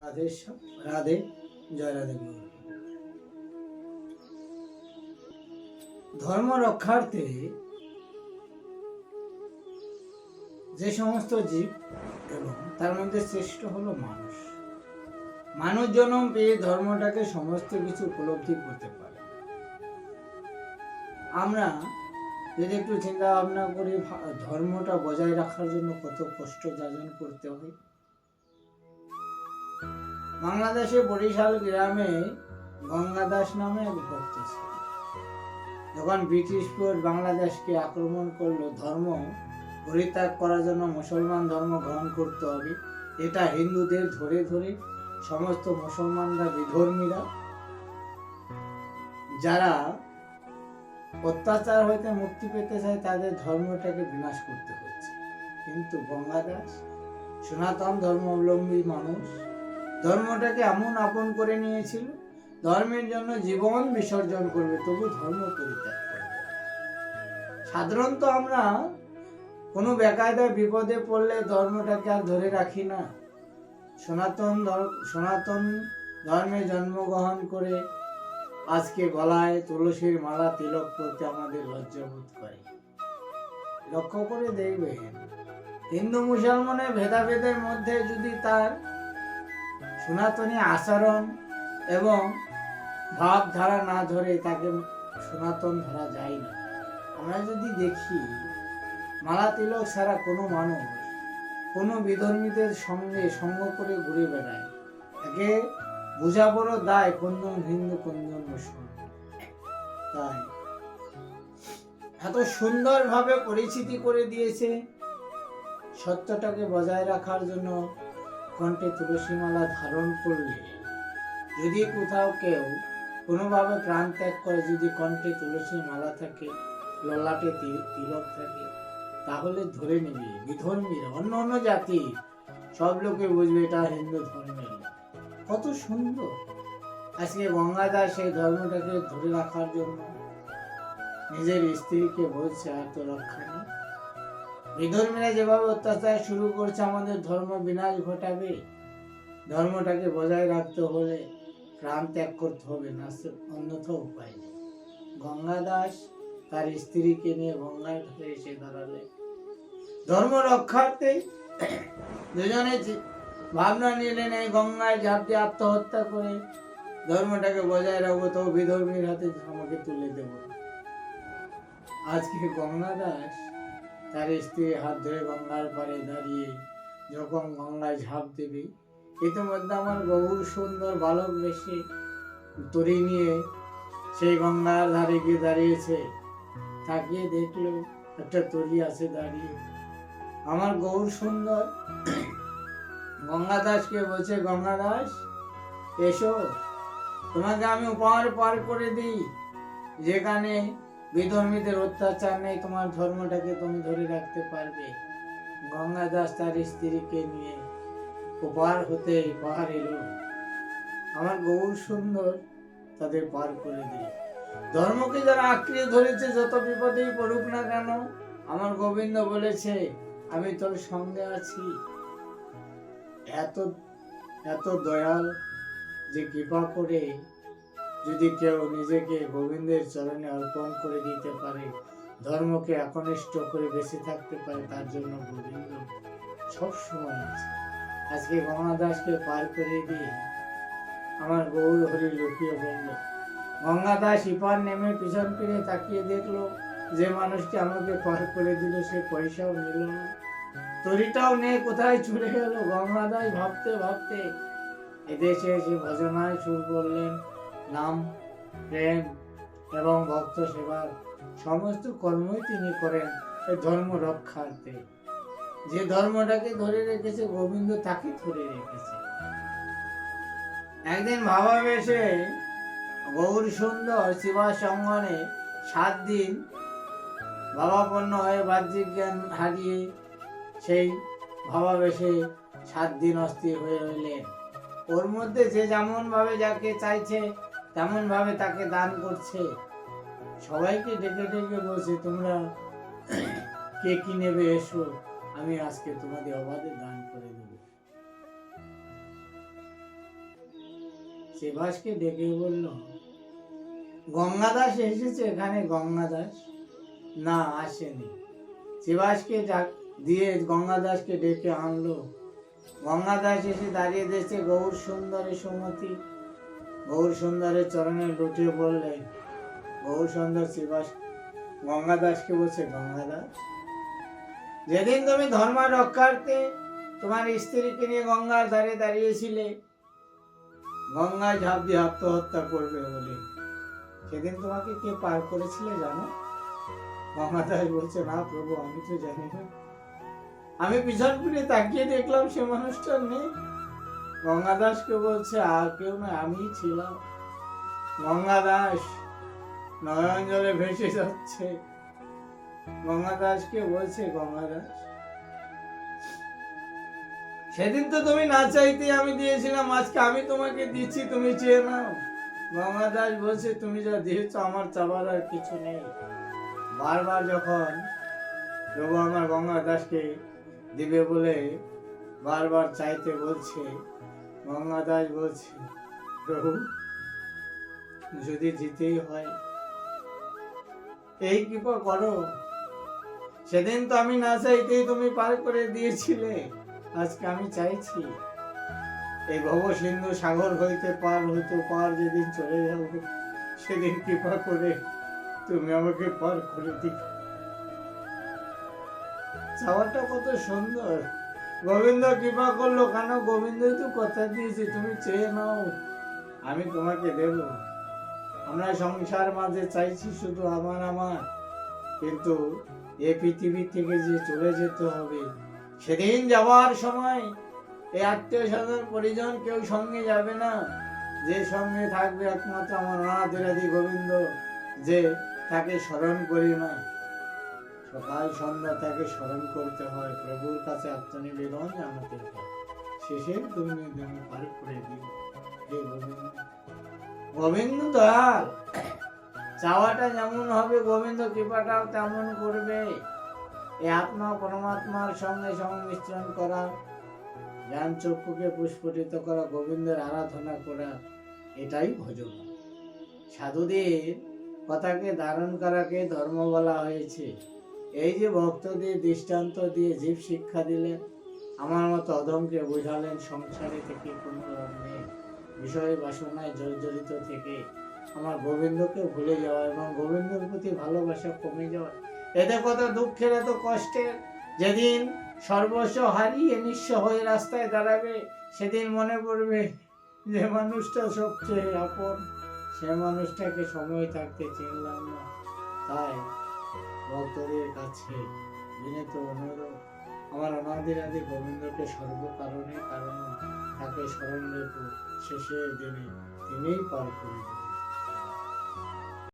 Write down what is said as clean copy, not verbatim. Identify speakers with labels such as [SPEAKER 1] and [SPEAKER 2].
[SPEAKER 1] রাধে রাধে, জয় রাধে। ধর্ম রক্ষার্থে যে সমস্ত জীব এবং তার মধ্যে শ্রেষ্ঠ হলো মানুষ। মানুষ জন্ম পেয়ে ধর্মটাকে সমস্ত কিছু উপলব্ধি করতে পারে। আমরা যদি একটু চিন্তা ভাবনা করি, ধর্মটা বজায় রাখার জন্য কত কষ্ট যাজন করতে হয়। বাংলাদেশে বরিশাল গ্রামে গঙ্গাদাস নামে এক ভক্ত ছিল। যখন ব্রিটিশ ফোর্স বাংলাদেশকে আক্রমণ করলো, ধর্ম পরিত্যাগ করার জন্য মুসলমান ধর্ম গ্রহণ করতে হবে, এটা হিন্দুদের ধরে ধরে সমস্ত মুসলমানরা, বিধর্মীরা যারা অত্যাচার হইতে মুক্তি পেতে চায়, তাদের ধর্মটাকে বিনাশ করতে হচ্ছে। কিন্তু গঙ্গাদাস সনাতন ধর্মাবলম্বী মানুষ, ধর্মটাকে এমন আপন করে নিয়েছিল, ধর্মের জন্য জীবন বিসর্জন করবে, তবু ধর্ম পরিত্যাগ করবে। সাধারণত আমরা কোনো বেকায়দায় বিপদে পড়লে ধর্মটাকে আর ধরে রাখি না। সনাতন ধর্মে জন্মগ্রহণ করে আজকে গলায় তুলসীর মালা তিলক করতে আমাদের লজ্জাবোধ করে। লক্ষ্য করে দেখবেন, হিন্দু মুসলমানের ভেদাভেদের মধ্যে যদি তার সনাতনী আচরণ এবং ভাবধারা না ধরে, তাকে সনাতন ধরা যায় না। আমরা যদি দেখি, মালা তিলক ছাড়া কোনো মানুষ কোনো বিধর্মীদের সঙ্গে সঙ্গ করে ঘুরে বেড়ায়, তাকে বোঝা বড় দায় কোনজন হিন্দু কোনজন মুসলমান। তাই এত সুন্দরভাবে পরিচিতি করে দিয়েছে। সত্যটাকে বজায় রাখার জন্য কণ্ঠে তুলসী মালা ধারণ করলে, যদি কোথাও কেউ কোনোভাবে প্রাণ ত্যাগ করে, যদি কণ্ঠে তুলসী মালা থাকে, ললাটে তিলক থাকে, তাহলে ধরে নেবে বিধর্মীরা, অন্য অন্য জাতি সব লোকে বুঝবে এটা হিন্দু ধর্মের। কত সুন্দর! আজকে গঙ্গাদাস সেই ধর্মটাকে ধরে রাখার জন্য নিজের স্ত্রীকে বলছে আত্মরক্ষা নেই। বিধর্মীরা যেভাবে অত্যাচার শুরু করছে, আমাদের ধর্ম বিনাশ ঘটাবে। ধর্মটাকে বজায় রাখতে হলে প্রাণ ত্যাগ করতে হবে, না অন্যথা উপায় নেই। গঙ্গাদাস তার স্ত্রীকে নিয়ে গঙ্গায় ধারে এসে দাঁড়ালে, ধর্ম রক্ষার্থে দুজনে ভাবনা নিলেন, এই গঙ্গায় ঝাঁপ দিয়ে আত্মহত্যা করে ধর্মটাকে বজায় রাখবো, তো বিধর্মীর হাতে আমাকে তুলে দেব। আজকে গঙ্গাদাস তার স্ত্রীর হাত ধরে গঙ্গার পাড়ে দাঁড়িয়ে যখন গঙ্গায় ঝাঁপ দেবে, ইতিমধ্যে আমার গৌর সুন্দর বালক বেশে তরি নিয়ে সেই গঙ্গার ধারে গিয়ে দাঁড়িয়েছে। তাকিয়ে দেখলো একটা তরি আছে দাঁড়িয়ে। আমার গৌর সুন্দর গঙ্গাদাসকে বলছে, গঙ্গাদাস এসো, তোমাকে আমি উপহার পার করে দিই, যেখানে বিধর্মীদের অত্যাচার নেই, তোমার ধর্মটাকে তুমি ধরে রাখতে পারবে। গঙ্গাদাস তার স্ত্রীকে নিয়ে পার হতে পার এলো। আমার গৌর সুন্দর তাদের পার করে দিল। ধর্মকে যারা আঁকড়িয়ে ধরেছে, যত বিপদেই পড়ুক না কেন, আমার গোবিন্দ বলেছে আমি তোর সঙ্গে আছি। এত এত দয়াল যে কৃপা করে যদি কেউ নিজেকে গোবিন্দের চরণে অর্পণ করে দিতে পারে, ধর্মকে একনিষ্ঠ করে বেঁচে থাকতে পারে, তার জন্য গোবিন্দ সব সময় আছে। আজকে গঙ্গাদাসকে পার করে দিয়ে আমার গৌর হরি লুকিয়ে বলল। গঙ্গাদাস ইপার নেমে পিছন ফিরে তাকিয়ে দেখলো, যে মানুষটি আমাকে পার করে দিল সে পয়সাও নিল না, তরিটাও নেই, কোথায় চলে গেল। গঙ্গাদাস ভাবতে ভাবতে এদেশে এসে ভজনায় শুরু করলেন। নাম, প্রেম এবং ভক্ত সেবার সমস্ত কর্মই তিনি করেন এই ধর্ম রক্ষার্থে। যে ধর্মটাকে ধরে রেখেছে গোবিন্দ, তাকে ধরে রেখেছে। একদিন ভাবাবেশে গৌর সুন্দর শিবা সঙ্গনে 7 দিন ভাবাপন্ন হয়ে বাহ্যিক জ্ঞান হারিয়ে সেই ভাবাবেশে 7 দিন অস্থির হয়ে রইলেন। ওর মধ্যে যে যেমন ভাবে যাকে চাইছে তেমন ভাবে তাকে দান করছে। সবাইকে ডেকে ডেকে বলছে, তোমরা কে কি নেবে এসো, আমি আজকে তোমাদের অবাধে দান করে দেব। শ্রীবাসকে ডেকে বলল, গঙ্গাদাস এসেছে এখানে? গঙ্গাদাস না, আসেনি। শ্রীবাসকে দিয়ে গঙ্গাদাসকে ডেকে আনলো। গঙ্গাদাস এসে দাঁড়িয়ে দিয়েছে গৌর সুন্দরী সুমতি। গৌর সুন্দরের চরণে লুটিয়ে বললেন। গৌর সুন্দর শ্রীবাস গঙ্গাদাসকে বলছে, গঙ্গাদাস, যেদিন তুমি ধর্ম রক্ষার্থে তোমার স্ত্রীকে নিয়ে গঙ্গার ধারে দাঁড়িয়েছিলে গঙ্গায় ঝাঁপ দিয়ে আত্মহত্যা করবে বলে, সেদিন তোমাকে কে পার করেছিলে জানো? গঙ্গাদাস বলছে, না প্রভু, আমি তো জানি না। আমি পিছন ফিরে তাকিয়ে দেখলাম সে মানুষটা নেই। গঙ্গাদাসকে বলছে, আর কেউ না, আমিই ছিলাম। গঙ্গাদাস নয়ন জলে ভেসে যাচ্ছে। গঙ্গাদাসকে বলছে, গঙ্গাদাস, সেদিন তো তুমি না চাইতে আমি দিয়েছিলাম, আজকে আমি তোমাকে দিচ্ছি, তুমি চেয়ে নাও। গঙ্গাদাস বলছে, তুমি যা দিয়েছ আমার চাবার আর কিছু নেই। বারবার যখন প্রভু আমার গঙ্গাদাসকে দিবে বলে বারবার চাইতে বলছে, গঙ্গাদাস বলছে, প্রভু, যদি দিতেই হয় এই কৃপা করো। সেদিন তো আমি না চাইতেই তুমি পার করে দিয়েছিলে, আজকে আমি চাইছি এই ভব সিন্ধু সাগর হইতে পার যেদিন চলে যাব সেদিন কৃপা করে তুমি আমাকে পার করে দিবে। চাওয়াটা কত সুন্দর। গোবিন্দ কৃপা করলো কেন? গোবিন্দই তো কথা দিয়েছে, তুমি চেয়ে নাও, আমি তোমাকে দেব। আমরা সংসার মাঝে চাইছি শুধু আমার, কিন্তু এ পৃথিবী থেকে যে চলে যেতে হবে, সেদিন যাওয়ার সময় এই আত্মীয় স্বজন পরিজন কেউ সঙ্গে যাবে না। যে সঙ্গে থাকবে একমাত্র আমার অনাদিরাদি গোবিন্দ, যে তাকে স্মরণ করি না। সকাল সন্ধ্যা তাকে স্মরণ করতে হয়, প্রভুর কাছে আত্মনিবেদন জানাতে হয়। শেষে তুমি পার করে দিও হে গোবিন্দ। গোবিন্দ দয়াল, চাওয়াটা যেমন হবে গোবিন্দ কৃপাটাও তেমন করবে। এই আত্মা পরমাত্মার সঙ্গে সংমিশ্রণ করা, জ্ঞান চক্ষুকে পুষ্পটিত করা, গোবিন্দের আরাধনা করা, এটাই ভজন। সাধুদের কথাকে ধারণ করাকে ধর্ম বলা হয়েছে। এই যে ভক্তদের দৃষ্টান্ত দিয়ে জীব শিক্ষা দিলেন, আমার মতো অধমকে বোঝালেন সংসারে থেকে কোনো লাভ নেই, বিষয় বাসনায় জর্জরিত থেকে আমার গোবিন্দকে ভুলে যাওয়া এবং গোবিন্দের প্রতি ভালোবাসা কমে যাওয়া, এতে কত দুঃখের, এত কষ্টের। যেদিন সর্বস্ব হারিয়ে নিঃস্ব হয়ে রাস্তায় দাঁড়াবে, সেদিন মনে পড়বে যে মানুষটা সবচেয়ে আপন, সে মানুষটাকে সময় থাকতে চিনলাম না। তাই ভক্তদের কাছে বিনীত অনুরোধ, আমার অনাদিরাদি গোবিন্দকে সর্বকারণে কারণ তাকে স্মরণ রেখো, শেষের দিনে তিনিই পার করে দেবেন।